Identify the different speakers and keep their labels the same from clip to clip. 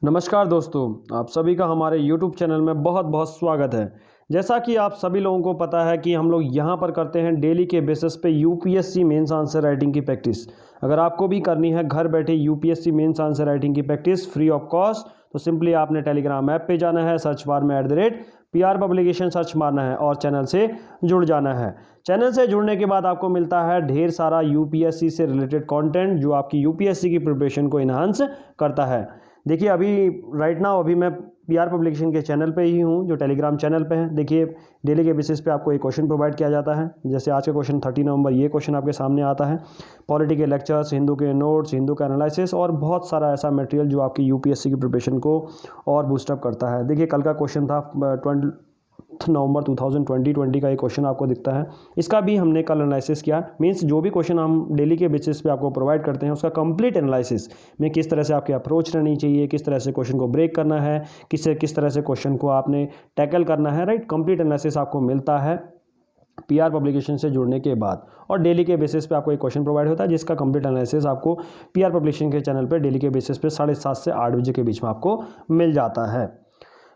Speaker 1: नमस्कार दोस्तों, आप सभी का हमारे YouTube चैनल में बहुत बहुत स्वागत है। जैसा कि आप सभी लोगों को पता है कि हम लोग यहाँ पर करते हैं डेली के बेसिस पे यूपीएससी मेंस आंसर राइटिंग की प्रैक्टिस। अगर आपको भी करनी है घर बैठे यूपीएससी मेंस आंसर राइटिंग की प्रैक्टिस फ्री ऑफ कॉस्ट, तो सिंपली आपने टेलीग्राम ऐप पे जाना है, सर्च बार में @PR पब्लिकेशन सर्च मारना है और चैनल से जुड़ जाना है। चैनल से जुड़ने के बाद आपको मिलता है ढेर सारा यूपीएससी से रिलेटेड कंटेंट जो आपकी यूपीएससी की प्रिपरेशन को इन्हांस करता है। देखिए अभी राइट नाउ अभी मैं PR पब्लिकेशन के चैनल पे ही हूँ जो टेलीग्राम चैनल पे है। देखिए डेली के बेसिस पे आपको एक क्वेश्चन प्रोवाइड किया जाता है। जैसे आज का क्वेश्चन 30 नवंबर ये क्वेश्चन आपके सामने आता है। पॉलिटी के लेक्चर्स, हिंदू के नोट्स, हिंदू का एनालिसिस और बहुत सारा ऐसा मटेरियल जो आपकी यूपीएससी की प्रिपरेशन को और बूस्टअप करता है। देखिए कल का क्वेश्चन था 20 नवंबर 2020 का एक क्वेश्चन आपको दिखता है। इसका भी हमने कल एनालिसिस किया। मींस जो भी क्वेश्चन हम डेली के बेसिस पे आपको प्रोवाइड करते हैं उसका कंप्लीट एनालिसिस में किस तरह से आपकी अप्रोच रहनी चाहिए, किस तरह से क्वेश्चन को ब्रेक करना है, किस तरह से क्वेश्चन को आपने टैकल करना है, राइट। कंप्लीट एनालिसिस आपको मिलता है PR पब्लिकेशन से जुड़ने के बाद। और डेली के बेसिस पे आपको एक क्वेश्चन प्रोवाइड होता है जिसका कंप्लीट एनालिसिस आपको PR पब्लिकेशन के चैनल पे डेली के बेसिस पे 7:30 से 8 बजे के बीच में आपको मिल जाता है।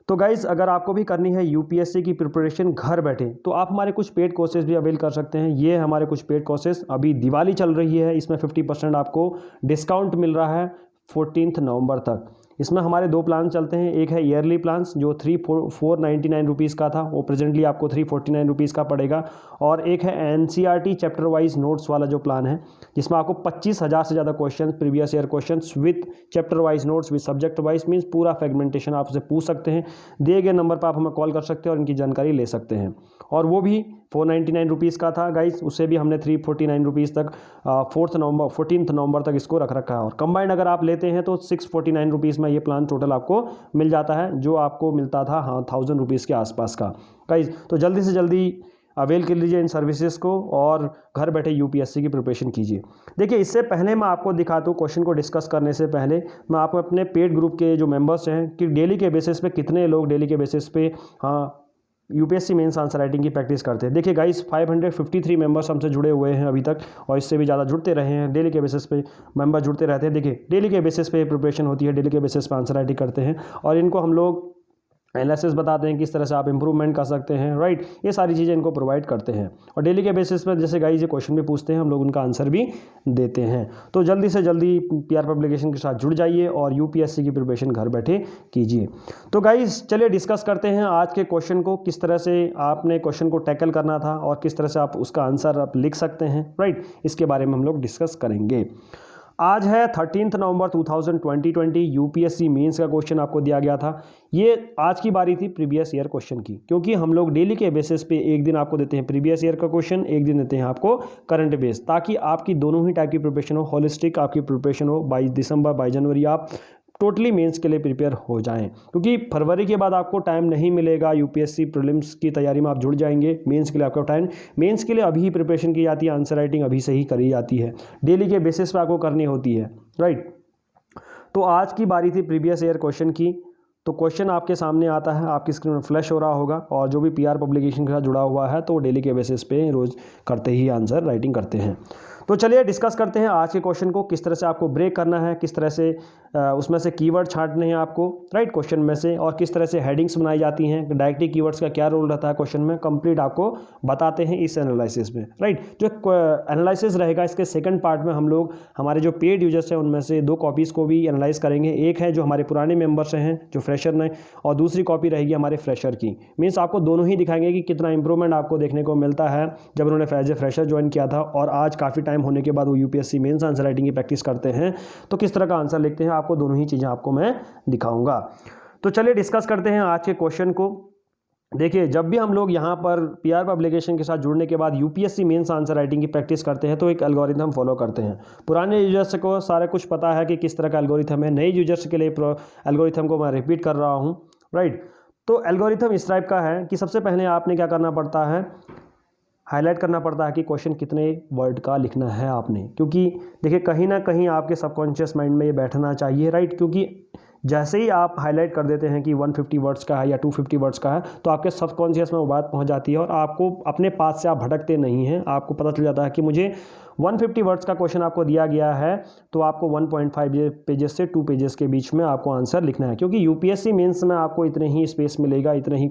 Speaker 1: तो गाइज़ अगर आपको भी करनी है यूपीएससी की प्रिपरेशन घर बैठे तो आप हमारे कुछ पेड कोर्सेज भी अवेल कर सकते हैं। ये हमारे कुछ पेड कोर्सेज, अभी दिवाली चल रही है, इसमें 50% आपको डिस्काउंट मिल रहा है 14 नवंबर तक। इसमें हमारे दो प्लान चलते हैं। एक है ईयरली प्लान्स जो 499 रुपीज़ का था, वो प्रेजेंटली आपको 349 रुपीज़ का पड़ेगा। और एक है NCERT चैप्टर वाइज नोट्स वाला जो प्लान है जिसमें आपको 25,000 से ज़्यादा question, previous year question with chapter wise notes with subject wise, means पूरा फ्रेगमेंटेशन आप उसे पूछ सकते हैं। दिए गए नंबर पर आप हमें कॉल कर सकते हैं और इनकी जानकारी ले सकते हैं। और वो भी 499 रुपीज़ का था गाइस, उससे भी हमने 349 रुपीज़ तक 14 नवंबर तक इसको रख रखा है। और कंबाइंड अगर आप लेते हैं तो 649 रुपीज़ में ये प्लान टोटल आपको मिल जाता है, जो आपको मिलता था 1000 रुपीज़ के आसपास का गाइस। तो जल्दी से जल्दी अवेल कर लीजिए इन सर्विसेज को और घर बैठे यूपीएससी की प्रिपरेशन कीजिए। देखिए इससे पहले मैं आपको दिखाता हूँ, क्वेश्चन को डिस्कस करने से पहले मैं आपको अपने पेड ग्रुप के जो मेंबर्स हैं कि डेली के बेसिस पे कितने लोग डेली के बेसिस पे यूपीएससी मेंस आंसर राइटिंग की प्रैक्टिस करते हैं। देखिए गाइस 553 मेंबर्स हमसे जुड़े हुए हैं अभी तक, और इससे भी ज़्यादा जुड़ते रहे हैं। डेली के बेसिस पे मेंबर जुड़ते रहते हैं। देखिए डेली के बेसिस पे प्रिपरेशन होती है, डेली के बेसिस पे आंसर राइटिंग करते हैं और इनको हम लोग एनालिसिस बताते हैं किस तरह से आप इंप्रूवमेंट कर सकते हैं, राइट। ये सारी चीज़ें इनको प्रोवाइड करते हैं और डेली के बेसिस पर जैसे गाइस ये क्वेश्चन भी पूछते हैं, हम लोग उनका आंसर भी देते हैं। तो जल्दी से जल्दी PR पब्लिकेशन के साथ जुड़ जाइए और यूपीएससी की प्रिपरेशन घर बैठे कीजिए। तो गाइस चलिए डिस्कस करते हैं आज के क्वेश्चन को, किस तरह से आपने क्वेश्चन को टैकल करना था और किस तरह से आप उसका आंसर आप लिख सकते हैं, राइट। इसके बारे में हम लोग डिस्कस करेंगे। आज है 13 नवंबर 2020 यूपीएससी मेंस का क्वेश्चन आपको दिया गया था। ये आज की बारी थी प्रीवियस ईयर क्वेश्चन की, क्योंकि हम लोग डेली के बेसिस पे एक दिन आपको देते हैं प्रीवियस ईयर का क्वेश्चन, एक दिन देते हैं आपको करंट बेस, ताकि आपकी दोनों ही टाइप की प्रिपरेशन हो, होलिस्टिक आपकी प्रिपरेशन हो। 22 दिसंबर 22 जनवरी आप टोटली मेंस के लिए प्रिपेयर हो जाएं, क्योंकि फरवरी के बाद आपको टाइम नहीं मिलेगा। यूपीएससी प्रीलिम्स की तैयारी में आप जुड़ जाएंगे, मेंस के लिए आपका टाइम, मेंस के लिए अभी ही प्रिपरेशन की जाती है, आंसर राइटिंग अभी से ही करी जाती है, डेली के बेसिस पे आपको करनी होती है, राइट। तो आज की बारी थी प्रीवियस ईयर क्वेश्चन की। तो क्वेश्चन आपके सामने आता है, आपकी स्क्रीन में फ्लैश हो रहा होगा, और जो भी PR पब्लिकेशन के साथ जुड़ा हुआ है तो वो डेली के बेसिस पे रोज़ करते ही आंसर राइटिंग करते हैं। तो चलिए डिस्कस करते हैं आज के क्वेश्चन को, किस तरह से आपको ब्रेक करना है, किस तरह से उसमें से कीवर्ड छांटने हैं आपको, राइट, क्वेश्चन में से, और किस तरह से हेडिंग्स बनाई जाती हैं, डायरेक्टली कीवर्ड्स का क्या रोल रहता है क्वेश्चन में, कंप्लीट आपको बताते हैं इस एनालिसिस में, राइट। जो एनालिसिस रहेगा इसके सेकंड पार्ट में हम लोग हमारे जो पेड यूजर्स हैं उनमें से 2 कॉपीज़ को भी एनालाइज करेंगे। एक है जो हमारे पुराने मेंबर्स हैं जो फ्रेशर ने, और दूसरी कॉपी रहेगी हमारे फ्रेशर की। मीन्स आपको दोनों ही दिखाएंगे कि कितना इंप्रूवमेंट आपको देखने को मिलता है जब उन्होंने एज ए फ्रेशर ज्वाइन किया था और आज काफ़ी टाइम होने के बाद वो यूपीएससी मेंस आंसर राइटिंग की प्रैक्टिस करते हैं तो किस तरह का आंसर लिखते हैं। आपको दोनों ही चीज़ें आपको मैं दिखाऊंगा। तो चलिए डिस्कस करते हैं आज के क्वेश्चन को। देखिए जब भी हम लोग यहाँ पर PR पब्लिकेशन के साथ जुड़ने के बाद यूपीएससी मेंस आंसर राइटिंग की प्रैक्टिस करते हैं तो एक एल्गोरिथम फॉलो करते हैं। पुराने यूजर्स को सारा कुछ पता है कि किस तरह का एल्गोरिथम है, नए यूजर्स के लिए एल्गोरिथम को मैं रिपीट कर रहा हूँ, राइट। तो एल्गोरिथम इस टाइप का है कि सबसे पहले आपने क्या करना पड़ता है, हाईलाइट करना पड़ता है कि क्वेश्चन कितने वर्ड का लिखना है आपने, क्योंकि देखिए कहीं ना कहीं आपके सबकॉन्शियस माइंड में ये बैठना चाहिए, राइट। क्योंकि जैसे ही आप हाईलाइट कर देते हैं कि 150 वर्ड्स का है या 250 वर्ड्स का है तो आपके सबकॉन्शियस में वो बात पहुंच जाती है और आपको अपने पास से आप भटकते नहीं हैं। आपको पता चल जाता है कि मुझे 150 वर्ड्स का क्वेश्चन आपको दिया गया है तो आपको 1.5 पेजेस से 2 पेजेस के बीच में आपको आंसर लिखना है, क्योंकि यूपीएससी मेंस में आपको इतने ही स्पेस मिलेगा, इतने ही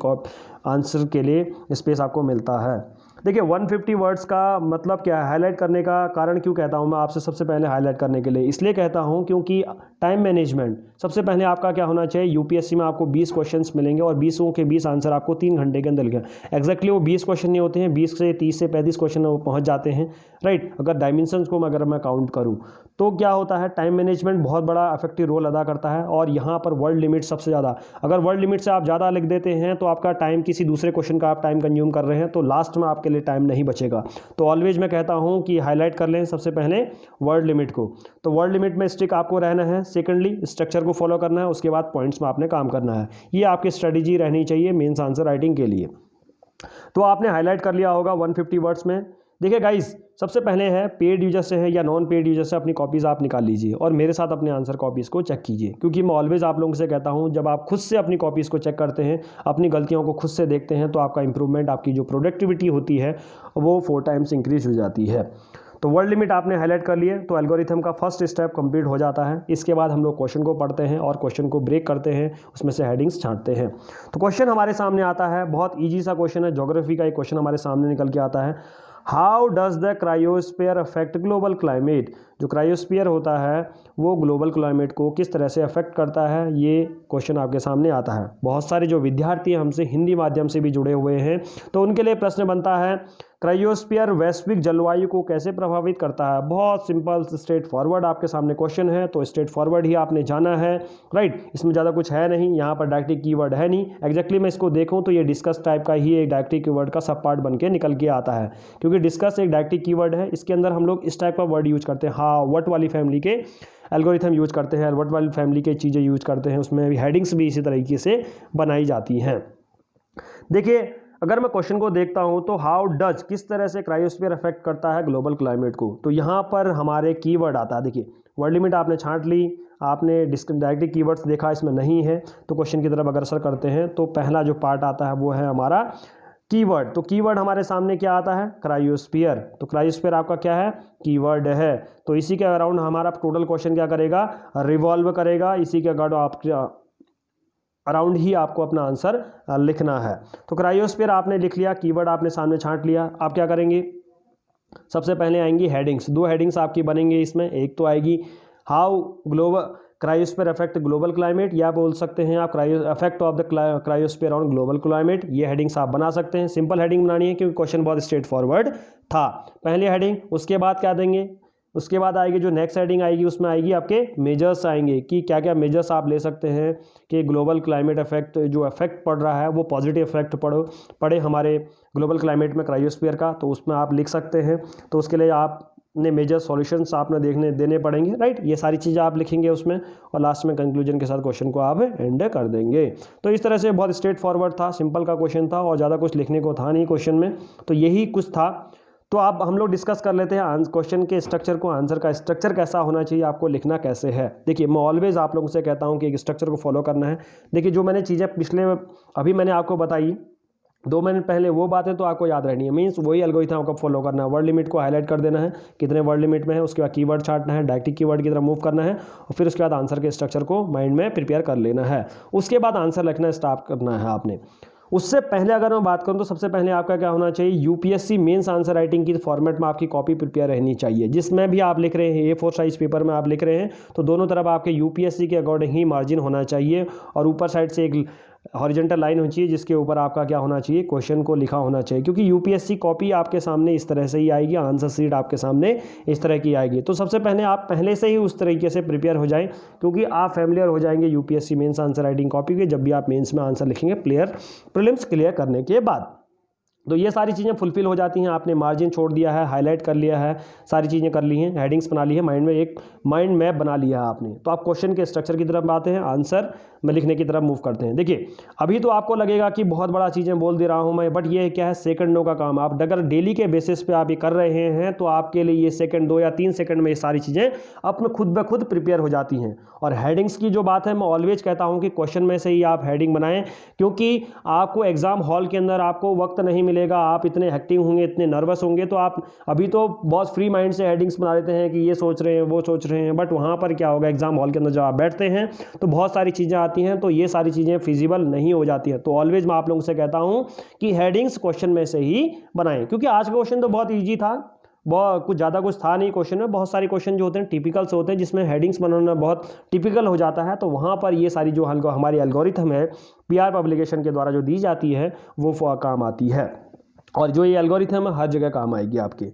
Speaker 1: आंसर के लिए स्पेस आपको मिलता है। देखिए 150 वर्ड्स का मतलब क्या है, हाईलाइट करने का कारण क्यों कहता हूँ मैं आपसे, सबसे पहले हाईलाइट करने के लिए इसलिए कहता हूँ क्योंकि टाइम मैनेजमेंट सबसे पहले आपका क्या होना चाहिए। यूपीएससी में आपको 20 क्वेश्चंस मिलेंगे और 20 के 20 आंसर आपको 3 घंटे के अंदर लिखना। एग्जैक्टली वो 20 क्वेश्चन नहीं होते हैं, 20 से 30 से 35 क्वेश्चन वो पहुँच जाते हैं, राइट। अगर डायमेंशंस को अगर मैं काउंट करूँ तो क्या होता है, टाइम मैनेजमेंट बहुत बड़ा इफेक्टिव रोल अदा करता है। और यहाँ पर वर्ड लिमिट सबसे ज़्यादा, अगर वर्ड लिमिट से आप ज़्यादा लिख देते हैं तो आपका टाइम किसी दूसरे क्वेश्चन का आप टाइम कंज्यूम कर रहे हैं तो लास्ट में आपके लिए टाइम नहीं बचेगा। तो ऑलवेज मैं कहता हूँ कि हाईलाइट कर लें सबसे पहले वर्ड लिमिट को। तो वर्ड लिमिट में स्टिक आपको रहना है, सेकेंडली स्ट्रक्चर को फॉलो करना है, उसके बाद पॉइंट्स में आपने काम करना है। ये आपकी स्ट्रेटेजी रहनी चाहिए मेंस आंसर राइटिंग के लिए। तो आपने हाईलाइट कर लिया होगा 150 वर्ड्स में। देखिए गाइस, सबसे पहले है पेड यूजर से है या नॉन पेड यूजर से अपनी कॉपीज़ आप निकाल लीजिए और मेरे साथ अपने आंसर कॉपीज़ को चेक कीजिए, क्योंकि मैं ऑलवेज आप लोगों से कहता हूं जब आप खुद से अपनी कॉपीज़ को चेक करते हैं, अपनी गलतियों को खुद से देखते हैं तो आपका इंप्रूवमेंट, आपकी जो प्रोडक्टिविटी होती है वो 4 टाइम्स इंक्रीज हो जाती है। तो वर्ड लिमिट आपने हाईलाइट कर लिए तो एल्गोरिथम का फर्स्ट स्टेप कंप्लीट हो जाता है। इसके बाद हम लोग क्वेश्चन को पढ़ते हैं और क्वेश्चन को ब्रेक करते हैं, उसमें से हेडिंग्स छांटते हैं। तो क्वेश्चन हमारे सामने आता है, बहुत ईजी सा क्वेश्चन है, ज्योग्राफी का एक क्वेश्चन हमारे सामने निकल के आता है। How does the cryosphere affect global climate. जो क्रायोस्फीयर होता है वो ग्लोबल क्लाइमेट को किस तरह से अफेक्ट करता है, ये क्वेश्चन आपके सामने आता है। बहुत सारे जो विद्यार्थी हमसे हिंदी माध्यम से भी जुड़े हुए हैं तो उनके लिए प्रश्न बनता है क्रायोस्फीयर वैश्विक जलवायु को कैसे प्रभावित करता है। बहुत सिंपल स्ट्रेट फॉरवर्ड आपके सामने क्वेश्चन है, तो स्ट्रेट फॉरवर्ड ही आपने जाना है, राइट। इसमें ज़्यादा कुछ है नहीं, यहाँ पर डायरेक्टिव कीवर्ड है नहीं। एग्जैक्टली मैं इसको देखूँ तो ये डिस्कस टाइप का ही एक डायरेक्टिव कीवर्ड का सब पार्ट बन के निकल के आता है, क्योंकि डिस्कस एक डायरेक्टिव कीवर्ड है, इसके अंदर हम लोग इस टाइप का वर्ड यूज करते हैं। हाँ, व्हाट वाली फैमिली के एल्गोरिथम यूज करते हैं, व्हाट वाली फैमिली के चीज़ें यूज करते हैं, उसमें भी हेडिंग्स भी इसी तरीके से बनाई जाती हैं। देखिए अगर मैं क्वेश्चन को देखता हूं तो हाउ डज, किस तरह से क्रायोस्फीयर अफेक्ट करता है ग्लोबल क्लाइमेट को, तो यहाँ पर हमारे कीवर्ड आता है। देखिए वर्ड लिमिट आपने छांट ली, आपने डायरेक्टिव कीवर्ड्स देखा इसमें नहीं है, तो क्वेश्चन की तरफ अग्रसर करते हैं। तो पहला जो पार्ट आता है वो है हमारा कीवर्ड। तो कीवर्ड हमारे सामने क्या आता है, क्रायोस्फीयर। तो क्रायोस्फीयर आपका क्या है, कीवर्ड है। तो इसी के अराउंड हमारा टोटल क्वेश्चन क्या करेगा, रिवॉल्व करेगा, इसी के अराउंड ही आपको अपना आंसर लिखना है। तो क्रायोस्फीयर आपने लिख लिया, कीवर्ड आपने सामने छांट लिया। आप क्या करेंगे, सबसे पहले आएंगी हेडिंग्स। 2 हेडिंग्स आपकी बनेंगी इसमें। एक तो आएगी how global cryosphere affect global climate, या बोल सकते हैं आप affect of the cryosphere on global climate. ये हेडिंग्स आप बना सकते हैं। सिंपल हेडिंग बनानी है क्योंकि क्वेश्चन बहुत स्ट्रेट फॉरवर्ड था। पहली हेडिंग, उसके बाद क्या देंगे, उसके बाद आएगी जो नेक्स्ट हेडिंग आएगी, उसमें आएगी आपके मेजर्स आएंगे कि क्या क्या मेजर्स आप ले सकते हैं कि ग्लोबल क्लाइमेट इफेक्ट जो इफेक्ट पड़ रहा है वो पॉजिटिव इफेक्ट पड़े हमारे ग्लोबल क्लाइमेट में क्रायोस्फीयर का, तो उसमें आप लिख सकते हैं। तो उसके लिए आपने मेजर सॉल्यूशंस आपने देने पड़ेंगे, राइट। ये सारी चीज़ें आप लिखेंगे उसमें और लास्ट में कंक्लूजन के साथ क्वेश्चन को आप एंड कर देंगे। तो इस तरह से बहुत स्ट्रेट फॉरवर्ड था, सिंपल का क्वेश्चन था और ज़्यादा कुछ लिखने को था नहीं क्वेश्चन में। तो यही कुछ था। तो आप हम लोग डिस्कस कर लेते हैं क्वेश्चन के स्ट्रक्चर को। आंसर का स्ट्रक्चर कैसा होना चाहिए, आपको लिखना कैसे है। देखिए मैं ऑलवेज आप लोगों से कहता हूं कि एक स्ट्रक्चर को फॉलो करना है। देखिए जो मैंने चीज़ें अभी मैंने आपको बताई 2 मिनट पहले, वो बातें तो आपको याद रहनी है। मीन्स वही एल्गोरिथम आपको फॉलो करना है। वर्ड लिमिट को हाईलाइट कर देना है, कितने वर्ड लिमिट में है, उसके बाद कीवर्ड छांटना है, डायरेक्टिव कीवर्ड की तरफ मूव करना है और फिर उसके बाद आंसर के स्ट्रक्चर को माइंड में प्रिपेयर कर लेना है। उसके बाद आंसर लिखना स्टार्ट करना है आपने। उससे पहले अगर मैं बात करूं तो सबसे पहले आपका क्या होना चाहिए, यूपीएससी मेंस आंसर राइटिंग की फॉर्मेट में आपकी कॉपी प्रिपेयर रहनी चाहिए। जिसमें भी आप लिख रहे हैं, A4 साइज पेपर में आप लिख रहे हैं तो दोनों तरफ आपके यूपीएससी के अकॉर्डिंग ही मार्जिन होना चाहिए और ऊपर साइड से एक हॉरिजॉन्टल लाइन होनी चाहिए जिसके ऊपर आपका क्या होना चाहिए, क्वेश्चन को लिखा होना चाहिए। क्योंकि यूपीएससी कॉपी आपके सामने इस तरह से ही आएगी, आंसर शीट आपके सामने इस तरह की आएगी। तो सबसे पहले आप पहले से ही उस तरीके से प्रिपेयर हो जाएं, क्योंकि आप फैमिलियर हो जाएंगे UPSC mains answer writing copy के जब भी आप मेंस में आंसर लिखेंगे प्रीलिम्स क्लियर करने के बाद। तो ये सारी चीज़ें फुलफिल हो जाती हैं। आपने मार्जिन छोड़ दिया है, हाईलाइट कर लिया है, सारी चीज़ें कर ली हैं, हेडिंग्स बना ली है, माइंड में एक माइंड मैप बना लिया है आपने। तो आप क्वेश्चन के स्ट्रक्चर की तरफ आते हैं, आंसर में लिखने की तरफ मूव करते हैं। देखिए अभी तो आपको लगेगा कि बहुत बड़ा चीज़ें बोल दे रहा हूँ मैं, बट ये क्या है, सेकंडों का काम। आप अगर डेली के बेसिस पे आप ये कर रहे हैं तो आपके लिए ये सेकंड 2 या 3 सेकंड में ये सारी चीज़ें अपने खुद ब खुद प्रिपेयर हो जाती हैं। और हेडिंग्स की जो बात है, मैं ऑलवेज कहता हूँ कि क्वेश्चन में से ही आप हेडिंग बनाएं, क्योंकि आपको एग्जाम हॉल के अंदर आपको वक्त नहीं मिलेगा, आप इतने हेक्टिव होंगे, इतने नर्वस होंगे, तो आप अभी तो बहुत फ्री माइंड से हेडिंग्स बना देते हैं कि ये सोच रहे हैं, वो सोच रहे हैं, बट वहाँ पर क्या होगा, एग्जाम हॉल के अंदर जब आप बैठते हैं तो बहुत सारी चीज़ें आती हैं, तो ये सारी चीज़ें फिजिबल नहीं हो जाती हैं। तो ऑलवेज मैं आप लोगों से कहता हूँ कि हेडिंग्स क्वेश्चन में से ही बनाएं, क्योंकि आज का क्वेश्चन तो बहुत ईजी था, बहुत कुछ ज़्यादा कुछ था नहीं क्वेश्चन में। बहुत सारे क्वेश्चन जो होते हैं टिपिकल से होते हैं, जिसमें हेडिंग्स बनाना बहुत टिपिकल हो जाता है, तो वहाँ पर ये सारी जो हमारी एल्गोरिथम है पीआर पब्लिकेशन के द्वारा जो दी जाती है वो काम आती है, और जो ये एल्गोरिथम है हर जगह काम आएगी आपकी,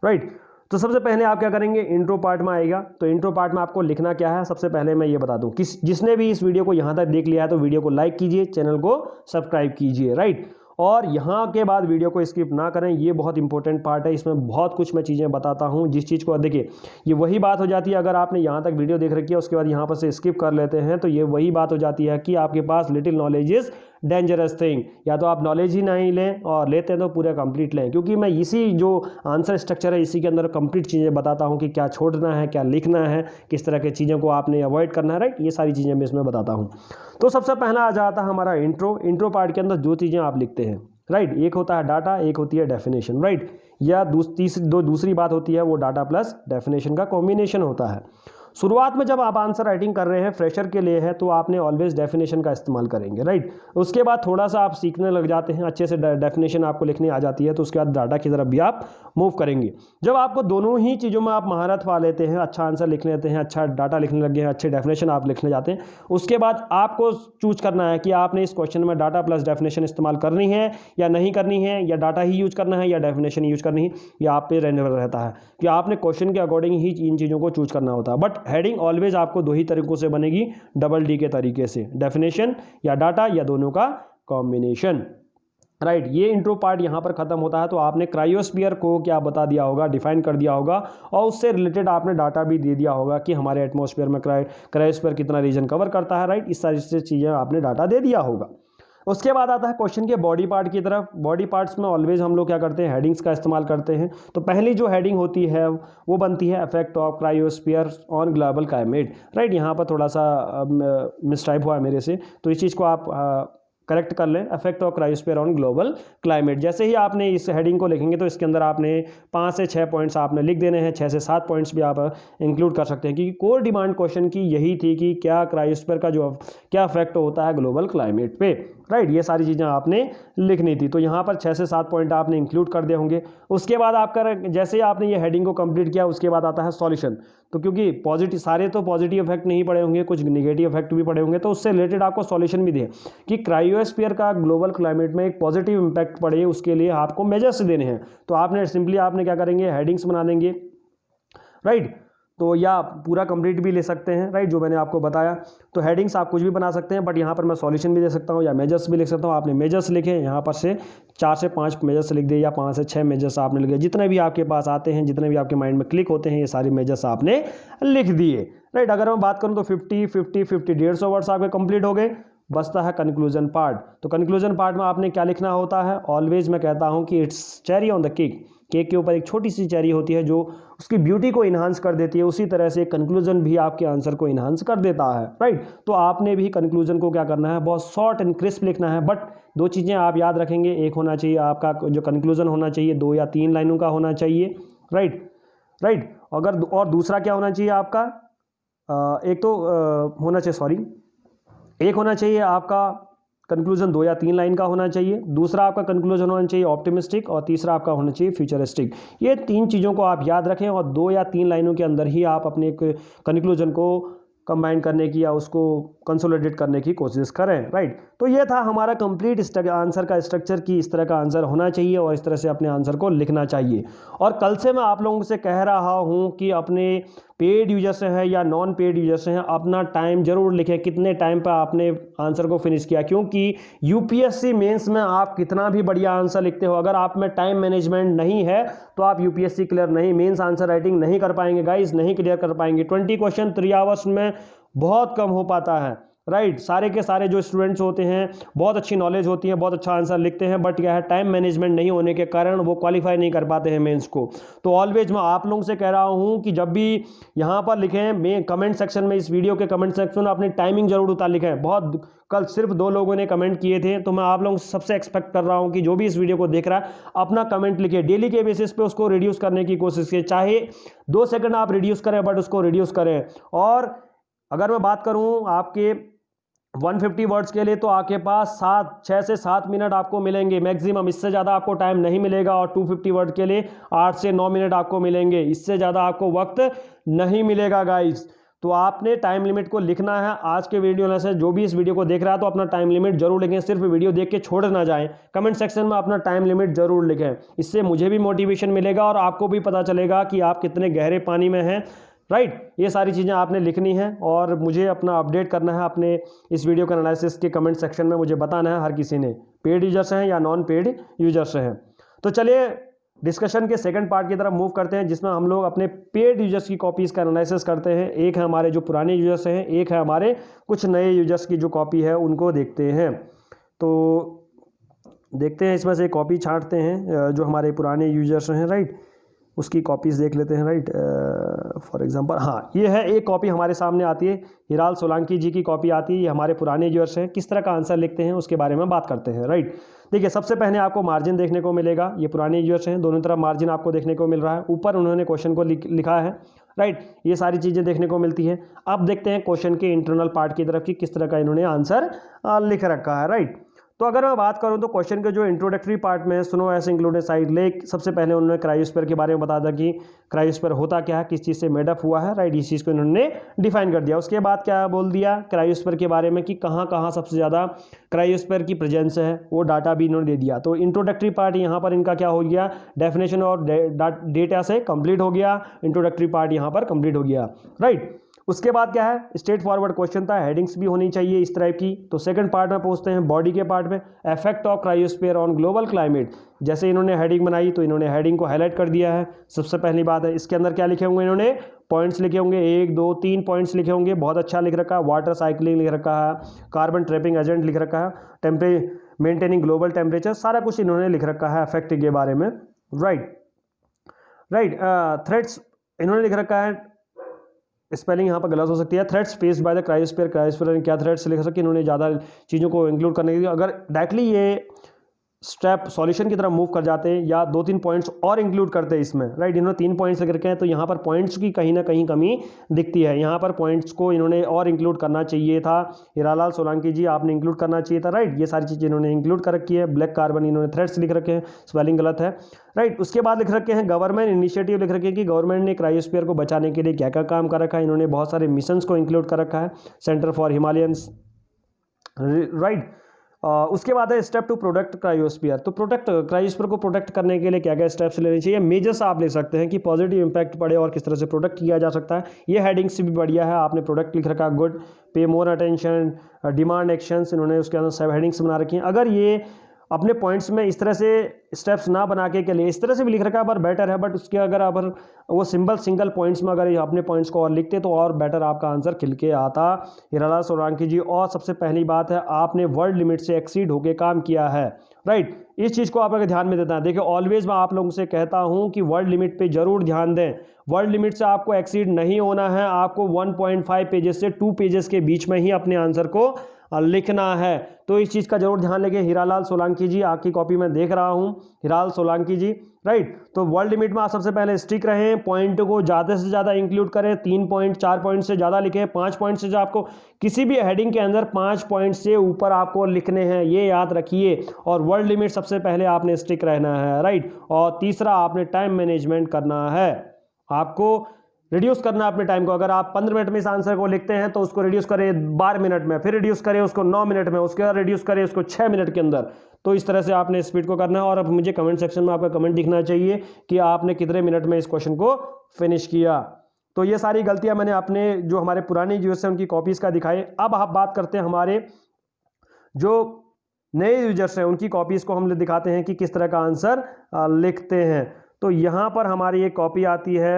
Speaker 1: राइट। तो सबसे पहले आप क्या करेंगे, इंट्रो पार्ट में आएगा। तो इंट्रो पार्ट में आपको लिखना क्या है, सबसे पहले मैं ये बता दूं कि जिसने भी इस वीडियो को यहाँ तक देख लिया है तो वीडियो को लाइक कीजिए, चैनल को सब्सक्राइब कीजिए, राइट। और यहाँ के बाद वीडियो को स्किप ना करें, ये बहुत इंपॉर्टेंट पार्ट है, इसमें बहुत कुछ मैं चीज़ें बताता हूँ। जिस चीज़ को देखिए, ये वही बात हो जाती है, अगर आपने यहाँ तक वीडियो देख रखी है उसके बाद यहाँ पर से स्किप कर लेते हैं तो ये वही बात हो जाती है कि आपके पास little knowledge is dangerous thing. या तो आप नॉलेज ही नहीं लें, और लेते हैं तो पूरा कंप्लीट लें, क्योंकि मैं इसी जो आंसर स्ट्रक्चर है इसी के अंदर कंप्लीट चीज़ें बताता हूँ कि क्या छोड़ना है, क्या लिखना है, किस तरह की चीज़ों को आपने अवॉइड करना है, राइट। ये सारी चीज़ें मैं इसमें बताता हूँ। तो सबसे पहला आ जाता है हमारा इंट्रो पार्ट के अंदर जो चीज़ें आप लिखते हैं, राइट। एक होता है डाटा, एक होती है डेफिनेशन, राइट। या दूसरी बात होती है वो डाटा प्लस डेफिनेशन का कॉम्बिनेशन होता है। शुरुआत में जब आप आंसर राइटिंग कर रहे हैं, फ्रेशर के लिए है, तो आपने ऑलवेज डेफिनेशन का इस्तेमाल करेंगे, राइट। उसके बाद थोड़ा सा आप सीखने लग जाते हैं, अच्छे से डेफिनेशन आपको लिखनी आ जाती है, तो उसके बाद डाटा की तरफ भी आप मूव करेंगे। जब आपको दोनों ही चीज़ों में आप महारत पा लेते हैं, अच्छा आंसर लिख लेते हैं, अच्छा डाटा लिखने लगे हैं, अच्छे डेफिनेशन आप लिखने जाते हैं, उसके बाद आपको चूज करना है कि आपने इस क्वेश्चन में डाटा प्लस डेफिनेशन इस्तेमाल करनी है या नहीं करनी है, या डाटा ही यूज करना है या डेफिनेशन यूज करनी है, या आप पे रहने रहता है कि आपने क्वेश्चन के अकॉर्डिंग ही इन चीज़ों को चूज करना होता है। बट हेडिंग ऑलवेज आपको दो ही तरीकों से बनेगी, डबल डी के तरीके से, डेफिनेशन या डाटा या दोनों का कॉम्बिनेशन, राइट। ये इंट्रो पार्ट यहाँ पर खत्म होता है। तो आपने क्रायोस्फीयर को क्या बता दिया होगा, डिफाइन कर दिया होगा, और उससे रिलेटेड आपने डाटा भी दे दिया होगा कि हमारे एटमॉस्फेयर में क्रायोस्फीयर कितना रीजन कवर करता है, राइट। इस सारी चीज़ें आपने डाटा दे दिया होगा। उसके बाद आता है क्वेश्चन के बॉडी पार्ट की तरफ। बॉडी पार्ट्स में ऑलवेज हम लोग क्या करते हैं, हेडिंग्स का इस्तेमाल करते हैं। तो पहली जो हेडिंग होती है वो बनती है effect of cryosphere on global climate, right. यहाँ पर थोड़ा सा मिसटाइप हुआ है मेरे से, तो इस चीज़ को आप करेक्ट कर लें, effect of cryosphere on global climate. जैसे ही आपने इस हेडिंग को लिखेंगे तो इसके अंदर आपने 5 से 6 पॉइंट्स आपने लिख देने हैं, 6 से 7 पॉइंट्स भी आप इंक्लूड कर सकते हैं, क्योंकि कोर डिमांड क्वेश्चन की यही थी कि क्या क्रायोस्फीयर का जो क्या इफेक्ट होता है ग्लोबल क्लाइमेट पे, राइट। ये सारी चीज़ें आपने लिखनी थी, तो यहाँ पर 6 से 7 पॉइंट आपने इंक्लूड कर दिए होंगे। उसके बाद आपका जैसे ही आपने ये हेडिंग को कंप्लीट किया उसके बाद आता है सॉल्यूशन। तो क्योंकि पॉजिटिव सारे तो पॉजिटिव इफेक्ट नहीं पड़े होंगे, कुछ नेगेटिव इफेक्ट भी पड़े होंगे, तो उससे रिलेटेड आपको सॉल्यूशन भी दिए कि क्रायोस्फीयर का ग्लोबल क्लाइमेट में एक पॉजिटिव इंपैक्ट पड़े, उसके लिए आपको मेजर्स देने हैं। तो आपने सिंपली आपने क्या करेंगे, हेडिंग्स बना देंगे, राइट। तो या पूरा कंप्लीट भी ले सकते हैं, राइट, जो मैंने आपको बताया। तो हेडिंग्स आप कुछ भी बना सकते हैं, बट यहाँ पर मैं सॉल्यूशन भी दे सकता हूँ या मेजर्स भी लिख सकता हूँ। आपने मेजर्स लिखे, यहाँ पर से 4 से 5 मेजर्स लिख दिए, या 5 से 6 मेजर्स आपने लिखे, जितने भी आपके पास आते हैं, जितने भी आपके माइंड में क्लिक होते हैं, ये सारे मेजर्स आपने लिख दिए, राइट। अगर मैं बात करूँ तो 50, 50, 50, 150 वर्ड्स आपके कंप्लीट हो गए। बचता है कंक्लूजन पार्ट। तो कंक्लूजन पार्ट में आपने क्या लिखना होता है, ऑलवेज मैं कहता हूँ कि it's cherry on the cake. Cake के ऊपर एक छोटी सी चेरी होती है जो उसकी ब्यूटी को इन्हांस कर देती है, उसी तरह से कंक्लूजन भी आपके आंसर को इन्हांस कर देता है, राइट। तो आपने भी कंक्लूजन को क्या करना है, बहुत शॉर्ट एंड क्रिस्प लिखना है। बट 2 चीज़ें आप याद रखेंगे, एक होना चाहिए आपका जो कंक्लूजन होना चाहिए 2 या 3 लाइनों का होना चाहिए, राइट। अगर और दूसरा क्या होना चाहिए आपका, एक तो होना चाहिए, सॉरी, एक होना चाहिए आपका कंक्लूजन 2 या 3 लाइन का होना चाहिए, दूसरा आपका कंक्लूजन होना चाहिए ऑप्टिमिस्टिक, और तीसरा आपका होना चाहिए फ्यूचरिस्टिक। ये 3 चीज़ों को आप याद रखें, और 2 या 3 लाइनों के अंदर ही आप अपने कंक्लूजन को कंबाइन करने की या उसको कंसोलिडेट करने की कोशिश करें, राइट। तो ये था हमारा कंप्लीट आंसर का स्ट्रक्चर कि इस तरह का आंसर होना चाहिए और इस तरह से अपने आंसर को लिखना चाहिए। और कल से मैं आप लोगों से कह रहा हूँ कि अपने पेड यूजर से हैं या नॉन पेड यूजर से हैं, अपना टाइम जरूर लिखें, कितने टाइम पर आपने आंसर को फिनिश किया, क्योंकि यूपीएससी मेंस में आप कितना भी बढ़िया आंसर लिखते हो, अगर आप में टाइम मैनेजमेंट नहीं है तो आप यूपीएससी क्लियर नहीं, मेंस आंसर राइटिंग नहीं कर पाएंगे गाइस, नहीं क्लियर कर पाएंगे। 20 क्वेश्चन 3 आवर्स में बहुत कम हो पाता है, राइट। सारे के सारे जो स्टूडेंट्स होते हैं बहुत अच्छी नॉलेज होती है, बहुत अच्छा आंसर लिखते हैं, बट क्या है टाइम मैनेजमेंट नहीं होने के कारण वो क्वालिफाई नहीं कर पाते हैं मेंस को। तो ऑलवेज मैं आप लोगों से कह रहा हूं कि जब भी यहां पर लिखें मैं कमेंट सेक्शन में, इस वीडियो के कमेंट सेक्शन में अपनी टाइमिंग जरूर उतार लिखें। बहुत कल सिर्फ 2 लोगों ने कमेंट किए थे, तो मैं आप लोगों से सबसे एक्सपेक्ट कर रहा हूं कि जो भी इस वीडियो को देख रहा है अपना कमेंट लिखे, डेली के बेसिस पे उसको रिड्यूस करने की कोशिश कीजिए। चाहे 2 सेकंड आप रिड्यूस करें, बट उसको रिड्यूस करें। और अगर मैं बात करूं आपके 150 वर्ड्स के लिए, तो आपके पास 6 से 7 मिनट आपको मिलेंगे मैक्सिमम, इससे ज़्यादा आपको टाइम नहीं मिलेगा। और 250 वर्ड के लिए 8 से 9 मिनट आपको मिलेंगे, इससे ज़्यादा आपको वक्त नहीं मिलेगा गाइस। तो आपने टाइम लिमिट को लिखना है। आज के वीडियो से जो भी इस वीडियो को देख रहा है तो अपना टाइम लिमिट जरूर लिखें, सिर्फ वीडियो देख के छोड़ ना जाएं। कमेंट सेक्शन में अपना टाइम लिमिट जरूर लिखें, इससे मुझे भी मोटिवेशन मिलेगा और आपको भी पता चलेगा कि आप कितने गहरे पानी में हैं। राइट, ये सारी चीज़ें आपने लिखनी है और मुझे अपना अपडेट करना है अपने इस वीडियो के एनालिसिस के कमेंट सेक्शन में। मुझे बताना है हर किसी ने पेड यूजर्स हैं या नॉन पेड यूजर्स हैं। तो चलिए डिस्कशन के सेकंड पार्ट की तरफ मूव करते हैं, जिसमें हम लोग अपने पेड यूजर्स की कॉपीज़ का एनालिसिस करते हैं। एक है हमारे जो पुराने यूजर्स हैं, एक है हमारे कुछ नए यूजर्स की जो कॉपी है उनको देखते हैं। तो देखते हैं इसमें से कॉपी छांटते हैं जो हमारे पुराने यूजर्स हैं, राइट, उसकी कॉपीज़ देख लेते हैं। राइट, फॉर एग्जांपल हाँ ये है एक कॉपी हमारे सामने आती है, हिराल सोलंकी जी की कॉपी आती है। ये हमारे पुराने यूजर्स हैं, किस तरह का आंसर लिखते हैं उसके बारे में बात करते हैं। राइट, देखिए सबसे पहले आपको मार्जिन देखने को मिलेगा। ये पुराने यूजर्स हैं, दोनों तरफ मार्जिन आपको देखने को मिल रहा है। ऊपर उन्होंने क्वेश्चन को लिखा है। राइट, ये सारी चीज़ें देखने को मिलती है। अब देखते हैं क्वेश्चन के इंटरनल पार्ट की तरफ कि किस तरह का इन्होंने आंसर लिख रखा है। राइट, तो अगर मैं बात करूं तो क्वेश्चन के जो इंट्रोडक्टरी पार्ट में snow S included side lake, सबसे पहले उन्होंने क्रायोस्फीयर के बारे में बता दिया कि क्रायोस्फीयर होता क्या है, किस चीज़ से मेडअप हुआ है। राइट, इस चीज़ को इन्होंने डिफाइन कर दिया। उसके बाद क्या बोल दिया क्रायोस्फीयर के बारे में कि कहाँ कहाँ सबसे ज़्यादा क्रायोस्फीयर की प्रेजेंस है, वो डाटा भी इन्होंने दे दिया। तो इंट्रोडक्टरी पार्ट यहाँ पर इनका क्या हो गया, डेफिनेशन और डेटा से कंप्लीट हो गया। इंट्रोडक्टरी पार्ट यहाँ पर कंप्लीट हो गया। राइट, उसके बाद क्या है स्ट्रेट फॉरवर्ड क्वेश्चन था, हेडिंग्स भी होनी चाहिए इस तरह की। तो सेकंड पार्ट में पूछते हैं बॉडी के पार्ट में, effect of cryosphere on global climate. जैसे इन्होंने हेडिंग बनाई तो इन्होंने हेडिंग को हाईलाइट कर दिया है। सबसे पहली बात है इसके अंदर क्या लिखे होंगे, इन्होंने पॉइंट्स लिखे होंगे, 1 2 3 पॉइंट्स लिखे होंगे। बहुत अच्छा लिख रखा है, वाटर साइकिलिंग लिख रखा है, कार्बन ट्रैपिंग एजेंट लिख रखा है, मेंटेनिंग ग्लोबल टेम्परेचर, सारा कुछ इन्होंने लिख रखा है इफेक्ट के बारे में। राइट, थ्रेट्स इन्होंने लिख रखा है, स्पेलिंग यहाँ पर गलत हो सकती है। Threats faced by the cryosphere, cryosphere ने क्या थ्रेट्स लिख सके, इन्होंने ज़्यादा चीज़ों को इंक्लूड करने के लिए। अगर डायरेक्टली ये स्टेप सॉल्यूशन की तरफ मूव कर जाते हैं या 2-3 पॉइंट्स और इंक्लूड करते हैं इसमें। राइट, इन्होंने 3 पॉइंट्स लिख रखे हैं, तो यहाँ पर पॉइंट्स की कहीं ना कहीं कमी दिखती है। यहाँ पर पॉइंट्स को इन्होंने और इंक्लूड करना चाहिए था। हीरालाल सोलंकी जी आपने इंक्लूड करना चाहिए था। राइट, ये सारी चीज़ें इन्होंने इंक्लूड कर रखी है। ब्लैक कार्बन इन्होंने थ्रेड्स लिख रखे हैं, स्पेलिंग गलत है। राइट, उसके बाद लिख रखे हैं गवर्नमेंट इनिशिएटिव लिख रखे हैं कि गवर्नमेंट ने क्रायोस्फीयर को बचाने के लिए क्या क्या काम कर रखा है। इन्होंने बहुत सारे मिशंस को इंक्लूड कर रखा है, सेंटर फॉर हिमालयंस। राइट, उसके बाद है स्टेप टू प्रोटेक्ट क्रायोस्फीयर। तो प्रोटेक्ट क्रायोस्फीयर को प्रोटेक्ट करने के लिए क्या क्या स्टेप्स लेने चाहिए, मेजर्स आप ले सकते हैं कि पॉजिटिव इंपैक्ट पड़े और किस तरह से प्रोटेक्ट किया जा सकता है। ये हेडिंग्स भी बढ़िया है, आपने प्रोटेक्ट लिख रखा, गुड, पे मोर अटेंशन, डिमांड एक्शंस, इन्होंने उसके अंदर सब हेडिंग्स बना रखी हैं। अगर ये अपने पॉइंट्स में इस तरह से स्टेप्स ना बना के लिए इस तरह से भी लिख रखा है, पर बेटर है। बट उसके अगर वो सिंगल पॉइंट्स में अगर ये अपने पॉइंट्स को और लिखते तो और बेटर आपका आंसर खिल के आता हीरालाल सोलंकी जी। और सबसे पहली बात है आपने वर्ड लिमिट से एक्सीड होकर काम किया है। राइट, इस चीज़ को आप अगर ध्यान में देता है, देखिए ऑलवेज मैं आप लोगों से कहता हूं कि वर्ड लिमिट पे जरूर ध्यान दें। वर्ड लिमिट से आपको एक्सीड नहीं होना है, आपको 1.5 पेजेस से 2 पेजेस के बीच में ही अपने आंसर को लिखना है। तो इस चीज़ का जरूर ध्यान लेंगे। हीरालाल सोलंकी जी आपकी कॉपी में देख रहा हूं, हीरालाल सोलंकी जी। राइट, तो वर्ड लिमिट में आप सबसे पहले स्टिक रहें, पॉइंट को ज़्यादा से ज़्यादा इंक्लूड करें, 3 पॉइंट 4 पॉइंट से ज़्यादा लिखें, 5 पॉइंट से जो आपको किसी भी हेडिंग के अंदर 5 पॉइंट से ऊपर आपको लिखने हैं, ये याद रखिए। और वर्ड लिमिट सबसे पहले आपने स्टिक रहना है। राइट, और तीसरा आपने टाइम मैनेजमेंट करना है, आपको रिड्यूस करना अपने टाइम को। अगर आप 15 मिनट में इस आंसर को लिखते हैं तो उसको रिड्यूस करें 12 मिनट में, फिर रिड्यूस करें उसको 9 मिनट में, उसके बाद रिड्यूस करें उसको 6 मिनट के अंदर। तो इस तरह से आपने स्पीड को करना है। और अब मुझे कमेंट सेक्शन में आपका कमेंट दिखना चाहिए कि आपने कितने मिनट में इस क्वेश्चन को फिनिश किया। तो ये सारी गलतियां मैंने अपने जो हमारे पुराने यूजर्स हैं उनकी कॉपीज़ का दिखाई। अब आप बात करते हैं हमारे जो नए यूजर्स हैं उनकी कॉपीज़ को हम दिखाते हैं कि किस तरह का आंसर लिखते हैं। तो यहाँ पर हमारी एक कॉपी आती है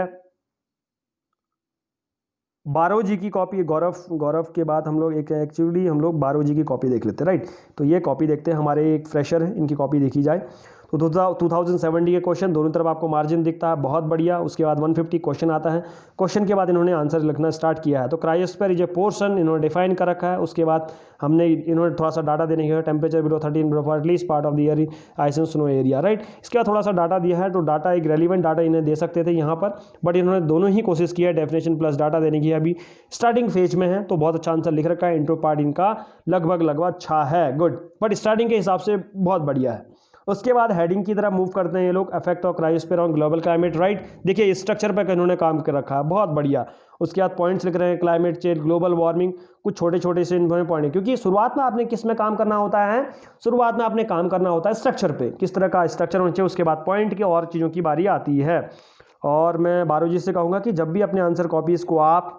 Speaker 1: बारो जी की कॉपी, गौरव के बाद हम लोग एक्चुअली हम लोग बारो जी की कॉपी देख लेते हैं, राइट। तो ये कॉपी देखते हैं, हमारे एक फ्रेशर है, इनकी कॉपी देखी जाए तो 2070 के क्वेश्चन, दोनों तरफ आपको मार्जिन दिखता है, बहुत बढ़िया। उसके बाद 150 क्वेश्चन आता है, क्वेश्चन के बाद इन्होंने आंसर लिखना स्टार्ट किया है। तो क्रायोस्फीयर इज ए पोर्शन इन्होंने डिफाइन कर रखा है। उसके बाद इन्होंने थोड़ा सा डाटा देने के, temperature below 13 for at least part of the year ice and snow area, right. इसके बाद थोड़ा सा डाटा दिया है, तो डाटा एक रेलिवेंट डाटा इन्हें दे सकते थे यहाँ पर, बट इन्होंने दोनों ही कोशिश किया है डेफिनेशन प्लस डाटा देने की। अभी स्टार्टिंग फेज में है तो बहुत अच्छा आंसर लिख रखा है। इंट्रो पार्ट इनका लगभग अच्छा है, गुड, बट स्टार्टिंग के हिसाब से बहुत बढ़िया है। उसके बाद हेडिंग की तरफ मूव करते हैं ये लोग, effect of cryosphere on global climate, right. देखिए स्ट्रक्चर पर इन्होंने काम कर रखा है, बहुत बढ़िया। उसके बाद पॉइंट्स लिख रहे हैं, क्लाइमेट चेंज, ग्लोबल वार्मिंग, कुछ छोटे छोटे से इन्होंने पॉइंट, क्योंकि शुरुआत में आपने किस में काम करना होता है, शुरुआत में आपने काम करना होता है स्ट्रक्चर पे, किस तरह का स्ट्रक्चर होना चाहिए। उसके बाद पॉइंट की और चीज़ों की बारी आती है। और मैं बारो जी से कहूँगा कि जब भी अपने आंसर कॉपीज़ को आप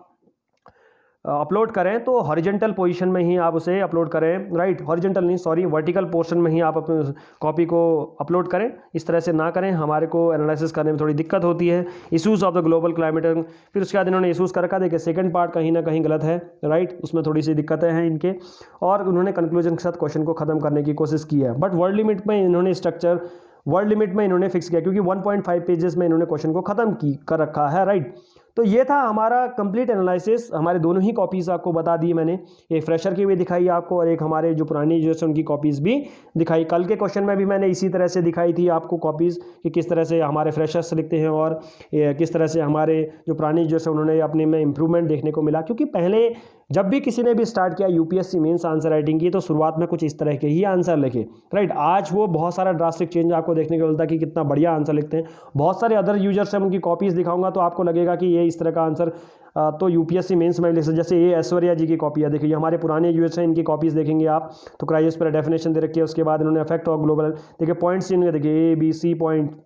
Speaker 1: अपलोड करें तो हॉरिजॉन्टल पोजीशन में ही आप उसे अपलोड करें, राइट। हॉरिजॉन्टल नहीं, सॉरी, वर्टिकल पोर्शन में ही आप अपने कॉपी को अपलोड करें। इस तरह से ना करें, हमारे को एनालिसिस करने में थोड़ी दिक्कत होती है। Issues of the global climate, फिर उसके बाद इन्होंने इशूज़ कर रखा, देखिए सेकंड पार्ट कहीं ना कहीं गलत है, राइट, उसमें थोड़ी सी दिक्कतें हैं इनके। और उन्होंने कंक्लूजन के साथ क्वेश्चन को ख़त्म करने की कोशिश की है, बट वर्ड लिमिट में इन्होंने स्ट्रक्चर वर्ड लिमिट में इन्होंने फिक्स किया, क्योंकि 1.5 पेजेस में इन्होंने क्वेश्चन को ख़त्म कर रखा है, राइट। तो ये था हमारा कंप्लीट एनालिसिस। हमारे दोनों ही कॉपीज़ आपको बता दी मैंने, एक फ्रेशर की भी दिखाई आपको और एक हमारे जो पुरानी जो है उनकी कॉपीज़ भी दिखाई। कल के क्वेश्चन में भी मैंने इसी तरह से दिखाई थी आपको कॉपीज़ कि किस तरह से हमारे फ्रेशर्स लिखते हैं और किस तरह से हमारे जो पुरानी जो है उन्होंने अपने में इम्प्रूवमेंट देखने को मिला। क्योंकि पहले जब भी किसी ने भी स्टार्ट किया यूपीएससी मेंस आंसर राइटिंग की, तो शुरुआत में कुछ इस तरह के ही आंसर लिखे, राइट। आज वो बहुत सारा ड्रास्टिक चेंज आपको देखने को मिलता है कि कितना बढ़िया आंसर लिखते हैं। बहुत सारे अदर यूजर्स हैं, उनकी कॉपीज़ दिखाऊंगा तो आपको लगेगा कि ये इस तरह का आंसर तो यूपीएससी मेंस में लिख सकते। जैसे ये ऐश्वर्या जी की कॉपी है, देखिए हमारे पुराने यूजर्स हैं, इनकी कॉपीज़ देखेंगे आप तो क्रायोस्फीयर डेफिनेशन दे रखी है। उसके बाद इन्होंने इफेक्ट ऑफ ग्लोबल, देखिए पॉइंट्स इनके, देखिए ABC पॉइंट,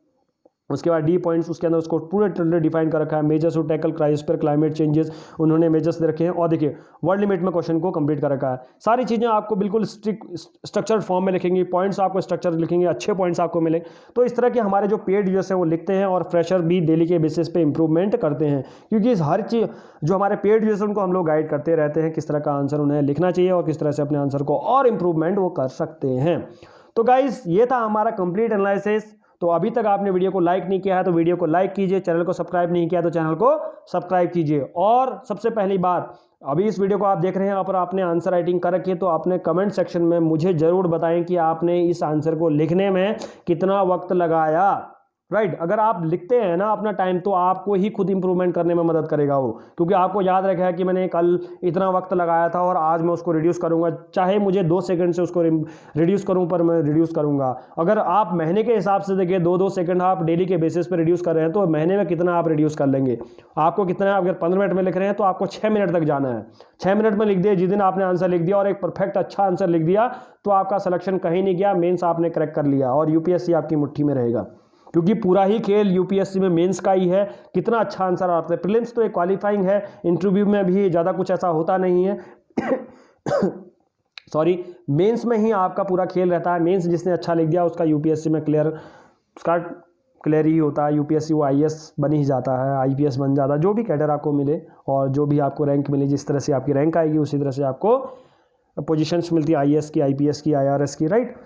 Speaker 1: उसके बाद D पॉइंट्स, उसके अंदर उसको पूरे टोटल डिफाइन कर रखा है। Measures to tackle cryosphere climate changes, उन्होंने मेजर्स दे रखे हैं। और देखिए वर्ड लिमिट में क्वेश्चन को कंप्लीट कर रखा है। सारी चीज़ें आपको बिल्कुल स्ट्रक्चर्ड फॉर्म में लिखेंगी, पॉइंट्स आपको स्ट्रक्चर लिखेंगे, अच्छे पॉइंट्स आपको मिले। तो इस तरह के हमारे जो पेड यूजर्स हैं वो लिखते हैं और फ्रेशर भी डेली के बेसिस पे इंप्रूवमेंट करते हैं, क्योंकि इस हर चीज़ जो हमारे पेड यूजर्स उनको हम लोग गाइड करते रहते हैं किस तरह का आंसर उन्हें लिखना चाहिए और किस तरह से अपने आंसर को और इंप्रूवमेंट वो कर सकते हैं। तो गाइज ये था हमारा कंप्लीट एनालिसिस। तो अभी तक आपने वीडियो को लाइक नहीं किया है तो वीडियो को लाइक कीजिए, चैनल को सब्सक्राइब नहीं किया तो चैनल को सब्सक्राइब कीजिए। और सबसे पहली बात, अभी इस वीडियो को आप देख रहे हैं और आपने आंसर राइटिंग कर रखी है तो आपने कमेंट सेक्शन में मुझे ज़रूर बताएं कि आपने इस आंसर को लिखने में कितना वक्त लगाया, राइट। अगर आप लिखते हैं ना अपना टाइम तो आपको ही खुद इंप्रूवमेंट करने में मदद करेगा वो, क्योंकि आपको याद रखा है कि मैंने कल इतना वक्त लगाया था और आज मैं उसको रिड्यूस करूंगा, चाहे मुझे 2 सेकंड से उसको रिड्यूस करूं पर मैं रिड्यूस करूंगा। अगर आप महीने के हिसाब से देखिए 2-2 सेकंड आप डेली के बेसिस पर रिड्यूस कर रहे हैं तो महीने में कितना आप रिड्यूस कर लेंगे। आपको कितना, अगर 15 मिनट में लिख रहे हैं तो आपको 6 मिनट तक जाना है। 6 मिनट में लिख दिया, जिस दिन आपने आंसर लिख दिया और एक परफेक्ट अच्छा आंसर लिख दिया तो आपका सिलेक्शन कहीं नहीं गया, मेन्स आपने क्रैक कर लिया और यूपीएससी आपकी मुट्ठी में रहेगा, क्योंकि पूरा ही खेल यूपीएससी में मेंस का ही है। कितना अच्छा आंसर आता है, प्रीलिम्स तो एक क्वालिफाइंग है, इंटरव्यू में भी ज़्यादा कुछ ऐसा होता नहीं है सॉरी, मेंस में ही आपका पूरा खेल रहता है। मेंस जिसने अच्छा लिख दिया उसका यूपीएससी में क्लियर ही होता है। यूपीएससी वो आईएएस बन ही जाता है, आईपीएस बन जाता है, जो भी कैडर आपको मिले और जो भी आपको रैंक मिले, जिस तरह से आपकी रैंक आएगी उसी तरह से आपको पोजीशंस मिलती है, आईएएस की, आईपीएस की, आईआरएस की, राइट।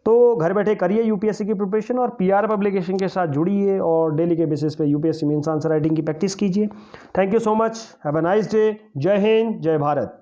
Speaker 1: तो घर बैठे करिए यूपीएससी की प्रिपरेशन और पीआर पब्लिकेशन के साथ जुड़िए और डेली के बेसिस पे यूपीएससी मेंस आंसर राइटिंग की प्रैक्टिस कीजिए। Thank you so much, have a nice day. जय हिंद, जय भारत।